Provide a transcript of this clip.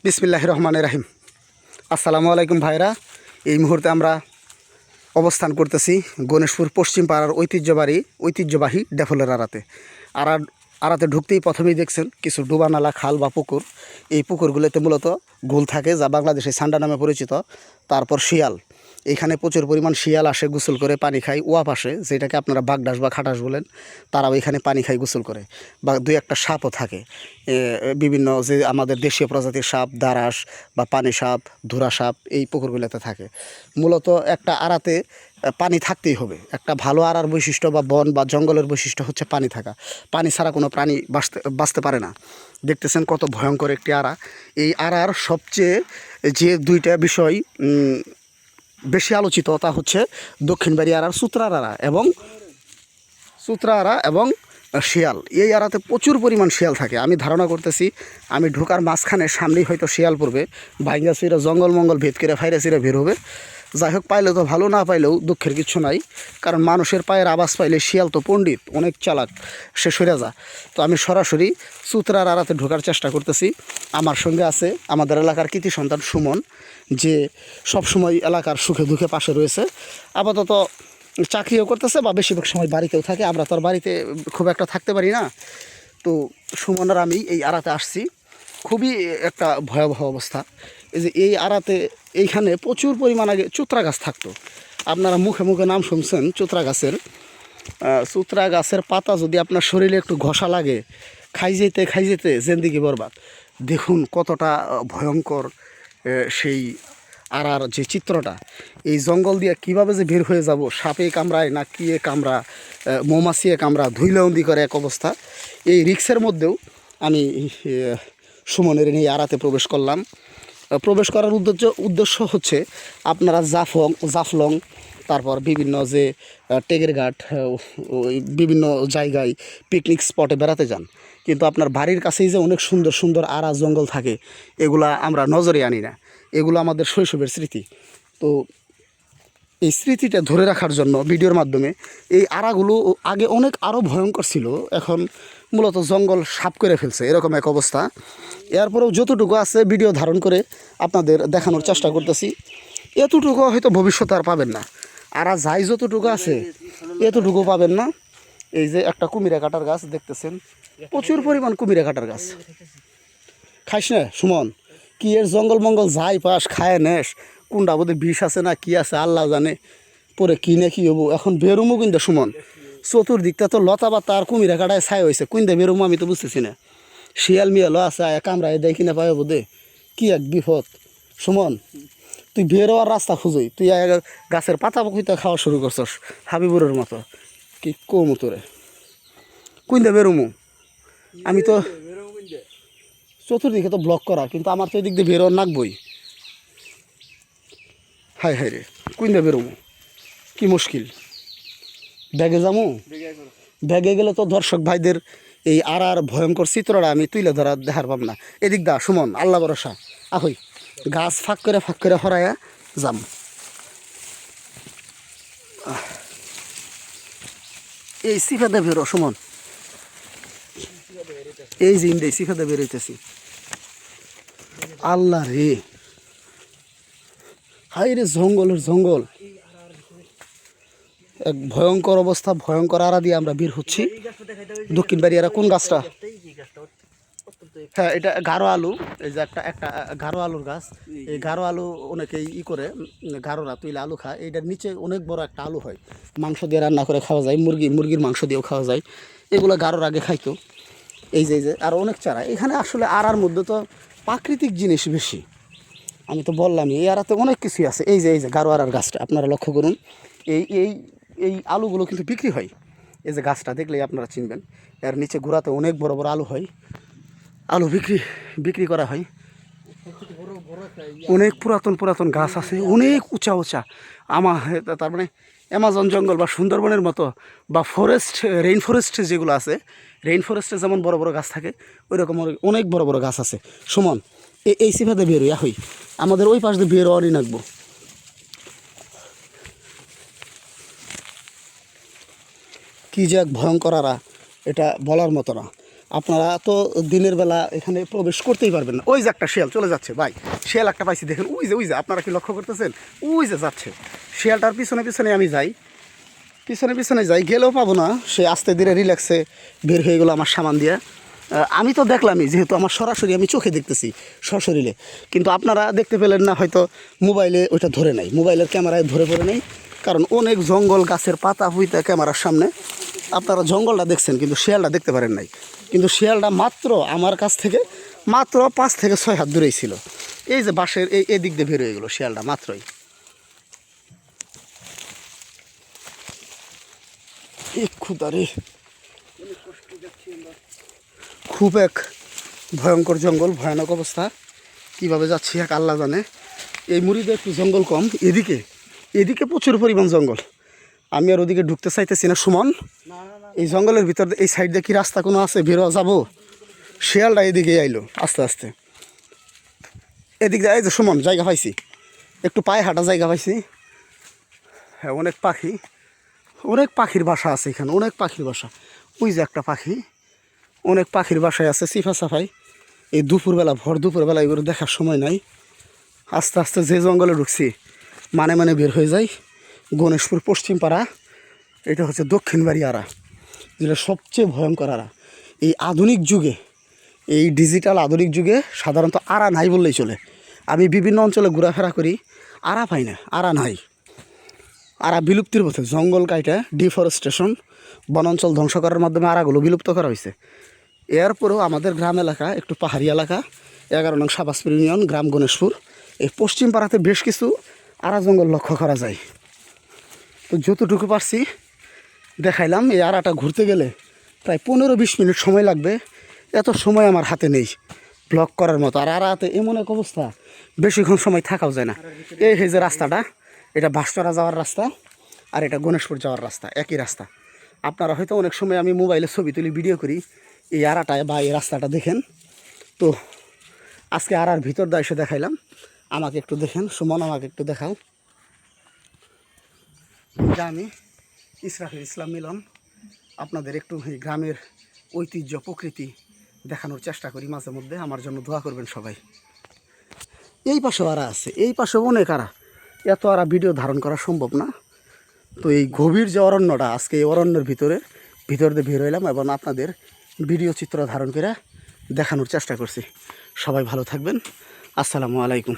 বিসমিল্লাহির রহমানির রহিম। আসসালামু আলাইকুম ভাইরা। এই মুহূর্তে আমরা অবস্থান করতেছি গণেশপুর পশ্চিম পাড়ার ঐতিহ্যবাহী ডেফলের আড়াতে। আড়াতে ঢুকতেই প্রথমেই দেখছেন কিছু ডুবানালা খাল বা পুকুর। এই পুকুরগুলোতে মূলত গোল থাকে, যা বাংলাদেশে সান্ডা নামে পরিচিত। তারপর শিয়াল, এইখানে প্রচুর পরিমাণ শিয়াল আসে, গোসল করে পানি খায়। ওয়াপ আসে, যেটাকে আপনারা বাগডাস বা খাটাস বলেন, তারাও এখানে পানি খায়, গোসল করে। বা দুই একটা সাপও থাকে, বিভিন্ন যে আমাদের দেশীয় প্রজাতির সাপ, দারাস বা পানি সাপ, ধুরা সাপ এই পুকুরগুলোতে থাকে। মূলত একটা আড়াতে পানি থাকতেই হবে। একটা ভালো আড়ার বৈশিষ্ট্য বা বন বা জঙ্গলের বৈশিষ্ট্য হচ্ছে পানি থাকা। পানি ছাড়া কোনো প্রাণী বাঁচতে পারে না। দেখতেছেন কত ভয়ঙ্কর একটি আড়া। এই আড়ার সবচেয়ে যে দুইটা বিষয় বেশি আলোচিত, তা হচ্ছে দক্ষিণবাড়ি আড়ার সুত্রা আড়া এবং শিয়াল। এই আড়াতে প্রচুর পরিমাণ শিয়াল থাকে। আমি ধারণা করতেছি আমি ঢোকার মাঝখানে সামনেই হয়তো শিয়াল পড়বে, ভাইঙ্গা চিরা জঙ্গল মঙ্গল ভেদ করে ফাইরা চিরা বের হবে। যাই হোক, পাইলে তো ভালো, না পাইলেও দুঃখের কিছু নাই, কারণ মানুষের পায়ের আওয়াজ পাইলে শিয়াল তো পণ্ডিত, অনেক চালাক, সে সরে যা। তো আমি সরাসরি সুতরার আড়াতে ঢোকার চেষ্টা করতেছি। আমার সঙ্গে আছে আমাদের এলাকার কৃতি সন্তান সুমন, যে সবসময় এলাকার সুখে দুঃখে পাশে রয়েছে। আপাতত চাকরিও করতেছে বা বেশিরভাগ সময় বাড়িতেও থাকে। আমরা তো আর বাড়িতে খুব একটা থাকতে পারি না। তো সুমন আর আমি এই আড়াতে আসছি। খুবই একটা ভয়াবহ অবস্থা। এই যে এই আড়াতে এইখানে প্রচুর পরিমাণ আগে চুতরা গাছ থাকতো। আপনারা মুখে মুখে নাম শুনছেন চুতরা গাছের। চুতরা গাছের পাতা যদি আপনার শরীরে একটু ঘষা লাগে, খাই যেতে জিন্দেগি বরবাদ। দেখুন কতটা ভয়ঙ্কর সেই আড়ার যে চিত্রটা। এই জঙ্গল দিয়ে কিভাবে যে বের হয়ে যাব, সাপে কামড়ায় না কিয়ে কামড়া, মৌমাছিয়ে কামড়া, ধুইলন্দি করে এক অবস্থা। এই রিক্সের মধ্যেও আমি সুমনের নিয়ে আড়াতে প্রবেশ করলাম। প্রবেশ করার উদ্দেশ্য হচ্ছে আপনারা জাফলং, তারপর বিভিন্ন যে টেকের ঘাট, ওই বিভিন্ন জায়গায় পিকনিক স্পটে বেড়াতে যান, কিন্তু আপনার বাড়ির কাছেই যে অনেক সুন্দর সুন্দর আড়া জঙ্গল থাকে, এগুলা আমরা নজরে আনি না। এগুলো আমাদের শৈশবের স্মৃতি। তো এই স্মৃতিটা ধরে রাখার জন্য ভিডিওর মাধ্যমে, এই আড়াগুলো আগে অনেক আরও ভয়ঙ্কর ছিল, এখন মূলত জঙ্গল সাফ করে ফেলছে, এরকম এক অবস্থা। এরপরেও যতটুকু আছে ভিডিও ধারণ করে আপনাদের দেখানোর চেষ্টা করতেছি। এতটুকু হয়তো ভবিষ্যতে আর পাবেন না। আড়া যাই যতটুকু আছে এতটুকু পাবেন না। এই যে একটা কুমিরা কাটার গাছ দেখতেছেন, প্রচুর পরিমাণ কুমিরা কাটার গাছ। খাইস না সুমন, কি এর জঙ্গল মঙ্গল যাই পাস খায় নেস, কোনটা বোধহয় বিষ আছে না কি আছে আল্লাহ জানে, পরে কি না কি হবো। এখন বেরুমো কিন্তু সুমন, চতুর্দিকটা তো লতা পাতা আর কুমিরা কাটায় ছাই হয়েছে, কোনটা বেরুমো আমি তো বুঝতেছি না। শিয়াল মিয়ালো আছে, কামড়ায় দেয় কিনা পাই বোধে, কি এক বিপদ। সুমন, তুই বেরোয়ার রাস্তা খুঁজই, তুই গাছের পাতা পকুইতে খাওয়া শুরু করছস হাবিবুরের মতো। কি কমু তোরে, কোনটা বেরোমো? আমি তো চতুর্দিকে তো ব্লক করা, কিন্তু আমার তো এদিক দিয়ে বেরোর নাকবই। হাই হাই রে, কোনটা বেরোমো, কি মুশকিল। ব্যাগে যামু, ব্যাগে গেলে তো দর্শক ভাইদের এই আর ভয়ঙ্কর চিত্রটা আমি তুলে দেখার পাব না। এদিক দা সুমন, আল্লাহ ভরসা আহই, গাছ ফাঁক করে হরাইয়া যাম। এই সিফাদা বেরো সুমন, এই যে ইন্দে সিফাদা বেরোইতেছি। আল্লাহ রে, হাই রে, জঙ্গলের জঙ্গল, এক ভয়ঙ্কর অবস্থা। ভয়ঙ্কর আড়া দিয়ে আমরা বের হচ্ছি। দক্ষিণ বাড়িয়ারা কোন গাছটা? হ্যাঁ, এটা গাঢ় আলু। এই যে একটা একটা গাঢ় আলুর গাছ। এই গাঢ় আলু অনেকেই করে, গাঢ়রা তুইলে আলু খায়। এইটার নিচে অনেক বড় একটা আলু হয়, মাংস দিয়ে রান্না করে খাওয়া যায়, মুরগির মাংস দিয়েও খাওয়া যায়। এগুলো গাঢ়র আগে খাইতো। এই যে আর অনেক চারা এখানে। আসলে আড়ার মধ্যে তো প্রাকৃতিক জিনিস বেশি। আমি তো বললামই, এই আড়াতে অনেক কিছুই আছে। এই যে গাঢ় আড়ার গাছটা আপনারা লক্ষ্য করুন। এই এই এই আলুগুলো কিন্তু বিক্রি হয়। এই যে গাছটা দেখলেই আপনারা চিনবেন। এর নিচে গোড়াতে অনেক বড় বড় আলু হয়, আলু বিক্রি করা হয়। অনেক পুরাতন গাছ আছে, অনেক উঁচা। তার মানে অ্যামাজন জঙ্গল বা সুন্দরবনের মতো, বা রেইন ফরেস্ট যেগুলো আছে, রেইন ফরেস্টে যেমন বড় বড় গাছ থাকে, ওই রকম অনেক বড় বড় গাছ আছে। সুমন, এই সিফাতে বের হই, আমাদের ওই পাশ দিয়ে বের হওয়ারই লাগবো। কি যে এক ভয়ঙ্কর আড়া, এটা বলার মতো না। আপনারা তো দিনের বেলা এখানে প্রবেশ করতেই পারবেন না। ওই যে একটা শিয়াল চলে যাচ্ছে ভাই, শিয়াল একটা পাইছি দেখেন, ওই যে আপনারা কি লক্ষ্য করতেছেন, ওই যে যাচ্ছে শিয়ালটার পিছনে পিছনে আমি যাই, পিছনে পিছনে যাই, গেলেও পাবো না, সে আস্তে ধীরে রিল্যাক্সে বের হয়ে গেলো আমার সামান দিয়ে। আমি তো দেখলামই, যেহেতু আমার সরাসরি আমি চোখে দেখতেছি সশরীরে, কিন্তু আপনারা দেখতে পেলেন না হয়তো, মোবাইলে ওইটা ধরে নাই, মোবাইলের ক্যামেরায় ধরে পড়ে নেই, কারণ অনেক জঙ্গল, গাছের পাতা পুইতা ক্যামেরার সামনে, আপনারা জঙ্গলটা দেখছেন কিন্তু শিয়ালটা দেখতে পারেন নাই। কিন্তু শিয়ালটা মাত্র আমার কাছ থেকে মাত্র 5 থেকে 6 হাত দূরেই ছিল। এই যে বাঁশের এই দিক দিয়ে বের হয়ে গেলো শিয়ালটা মাত্রই। খুদারে, খুব এক ভয়ঙ্কর জঙ্গল, ভয়ানক অবস্থা, কিভাবে যাচ্ছি এক আল্লাহ জানে। এই মুড়িতে একটু জঙ্গল কম, এদিকে প্রচুর পরিমাণ জঙ্গল, আমি আর ওদিকে ঢুকতে চাইতেছি না। সুমন, এই জঙ্গলের ভিতর এই সাইড দিয়ে কি রাস্তা কোনো আছে বেরোয়া যাবো? শিয়ালটা এদিকে আইলো আস্তে আস্তে, এদিক দিয়ে। এই যে সুমন, জায়গা পাইছি, একটু পায়ে হাঁটা জায়গা পাইছি। হ্যাঁ, অনেক পাখির বাসা আছে এখানে, অনেক পাখির বাসা। ওই যে একটা পাখি, অনেক পাখির বাসায় আছে সিফা সাফাই। এই দুপুরবেলা, ভর দুপুরবেলা এগুলো দেখার সময় নাই। আস্তে আস্তে যে জঙ্গলে ঢুকছি মানে বের হয়ে যাই। গণেশপুর পশ্চিম পাড়া, এটা হচ্ছে দক্ষিণ বাড়ি আড়া, যেটা সবচেয়ে ভয়ঙ্কর আড়া। এই আধুনিক যুগে, এই ডিজিটাল আধুনিক যুগে সাধারণত আড়া নাই বললেই চলে। আমি বিভিন্ন অঞ্চলে ঘোরাফেরা করি, আড়া পাই না, আড়া নাই, আড়া বিলুপ্তির পথে। জঙ্গল কাইটা ডিফরেস্টেশন, বনাঞ্চল ধ্বংস করার মাধ্যমে আড়াগুলো বিলুপ্ত করা হয়েছে। এরপরেও আমাদের গ্রাম এলাকা একটু পাহাড়ি এলাকা, 11 নং সাবাসপুর ইউনিয়ন, গ্রাম গণেশপুর, এই পশ্চিম পাড়াতে বেশ কিছু আড়া জঙ্গল লক্ষ্য করা যায়। তো যতটুকু পারছি দেখাইলাম। এই আড়াটা ঘুরতে গেলে প্রায় 15-20 মিনিট সময় লাগবে, এত সময় আমার হাতে নেই ব্লগ করার মতো। আর আড়াতে এমন এক অবস্থা, বেশিক্ষণ সময় থাকাও যায় না। এই যে রাস্তাটা, এটা বাঁশতরা যাওয়ার রাস্তা, আর এটা গণেশপুর যাওয়ার রাস্তা, একই রাস্তা। আপনারা হয়তো অনেক সময় আমি মোবাইলে ছবি তুলি, ভিডিও করি, এই আড়াটায় বা এই রাস্তাটা দেখেন। তো আজকে আড়ার ভিতর দিয়ে এসে দেখাইলাম। আমাকে একটু দেখেন সুমন, আমাকে একটু দেখাও। আমি ইসরাফিল ইসলাম মিলন, আপনাদের একটু এই গ্রামের ঐতিহ্য, প্রকৃতি দেখানোর চেষ্টা করি মাঝে মধ্যে। আমার জন্য দোয়া করবেন সবাই। এই পাশেও আড়া আছে, এই পাশেও অনেক আড়া, এত আড়া ভিডিও ধারণ করা সম্ভব না। তো এই গভীর যে অরণ্যটা, আজকে এই অরণ্যের ভিতর দিয়ে বের হইলাম এবং আপনাদের ভিডিও চিত্র ধারণ করে দেখানোর চেষ্টা করছি। সবাই ভালো থাকবেন, আসসালামু আলাইকুম।